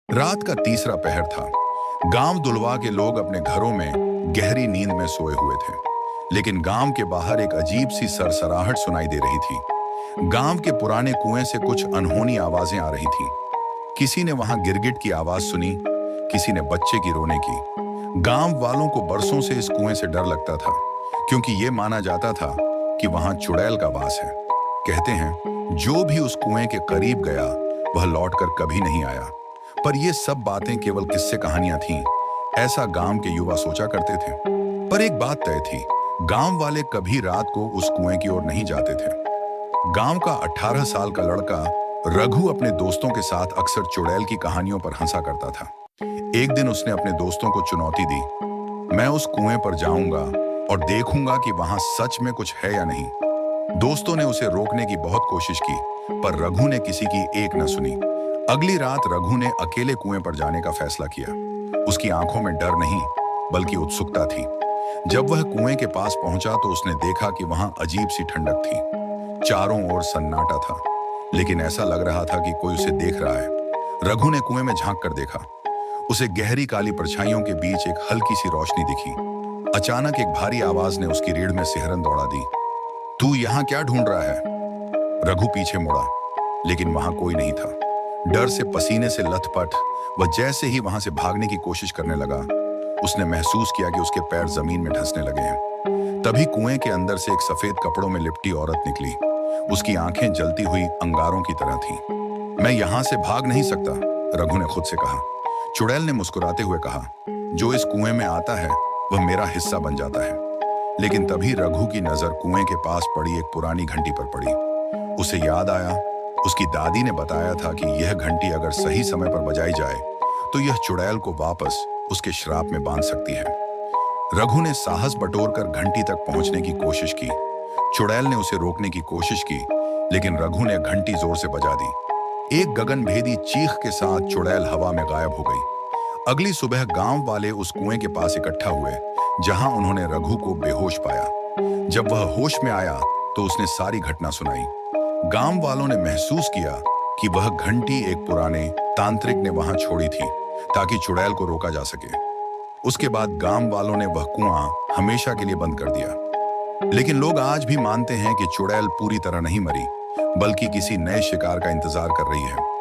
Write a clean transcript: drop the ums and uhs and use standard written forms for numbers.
रात का तीसरा पहर था। गांव दुलवा के लोग अपने घरों में गहरी नींद में सोए हुए थे, लेकिन गांव के बाहर एक अजीब सी सरसराहट सुनाई दे रही थी। गांव के पुराने कुएं से कुछ अनहोनी आवाजें आ रही थीं। किसी ने वहां गिरगिट की आवाज सुनी, किसी ने बच्चे की रोने की। गांव वालों को बरसों से इस कुएं से डर लगता था, क्योंकि यह माना जाता था कि वहां चुड़ैल का वास है। कहते हैं, जो भी उस कुएं के करीब गया वह लौटकर कभी नहीं आया। पर ये सब बातें केवल किस्से कहानियां थीं, ऐसा गांव के युवा सोचा करते थे। पर एक बात तय थी, गांव वाले कभी रात को उस कुएं की ओर नहीं जाते थे। गांव का 18 साल का लड़का रघु अपने दोस्तों के साथ अक्सर चुड़ैल की कहानियों पर हंसा करता था। एक दिन उसने अपने दोस्तों को चुनौती दी, मैं उस कुएं पर जाऊंगा और देखूंगा कि वहां सच में कुछ है या नहीं। दोस्तों ने उसे रोकने की बहुत कोशिश की, पर रघु ने किसी की एक न सुनी। अगली रात रघु ने अकेले कुएं पर जाने का फैसला किया। उसकी आंखों में डर नहीं, बल्कि उत्सुकता थी। जब वह कुएं के पास पहुंचा तो उसने देखा कि वहां अजीब सी ठंडक थी। चारों ओर सन्नाटा था, लेकिन ऐसा लग रहा था कि कोई उसे देख रहा है। रघु ने कुएं में झांक कर देखा। उसे गहरी काली परछाइयों के बीच एक हल्की सी रोशनी दिखी। अचानक एक भारी आवाज ने उसकी रीढ़ में सिहरन दौड़ा दी। तू यहाँ क्या ढूंढ रहा है? रघु पीछे मुड़ा, लेकिन वहां कोई नहीं था। डर से पसीने से लथपथ वह जैसे ही वहां से भागने की कोशिश करने लगा, उसने महसूस किया कि उसके पैर जमीन में धंसने लगे हैं। तभी कुएं के अंदर से एक सफेद कपड़ों में लिपटी औरत निकली। उसकी आंखें जलती हुई अंगारों की तरह थीं। मैं यहां से भाग नहीं सकता, रघु ने खुद से कहा। चुड़ैल ने मुस्कुराते हुए कहा, जो इस कुएं में आता है वह मेरा हिस्सा बन जाता है। लेकिन तभी रघु की नजर कुएं के पास पड़ी एक पुरानी घंटी पर पड़ी। उसे याद आया, उसकी दादी ने बताया था कि यह घंटी अगर सही समय पर बजाई जाए तो यह चुड़ैल को वापस उसके श्राप में बांध सकती है। रघु ने साहस बटोरकर घंटी तक पहुंचने की कोशिश की। चुड़ैल ने उसे रोकने की कोशिश की, लेकिन रघु ने घंटी जोर से बजा दी। एक गगनभेदी चीख के साथ चुड़ैल हवा में गायब हो गई। अगली सुबह गांव वाले उस कुएं के पास इकट्ठा हुए, जहां उन्होंने रघु को बेहोश पाया। जब वह होश में आया तो उसने सारी घटना सुनाई। गांव वालों ने महसूस किया कि वह घंटी एक पुराने तांत्रिक ने वहां छोड़ी थी, ताकि चुड़ैल को रोका जा सके। उसके बाद गांव वालों ने वह कुआं हमेशा के लिए बंद कर दिया। लेकिन लोग आज भी मानते हैं कि चुड़ैल पूरी तरह नहीं मरी, बल्कि किसी नए शिकार का इंतजार कर रही है।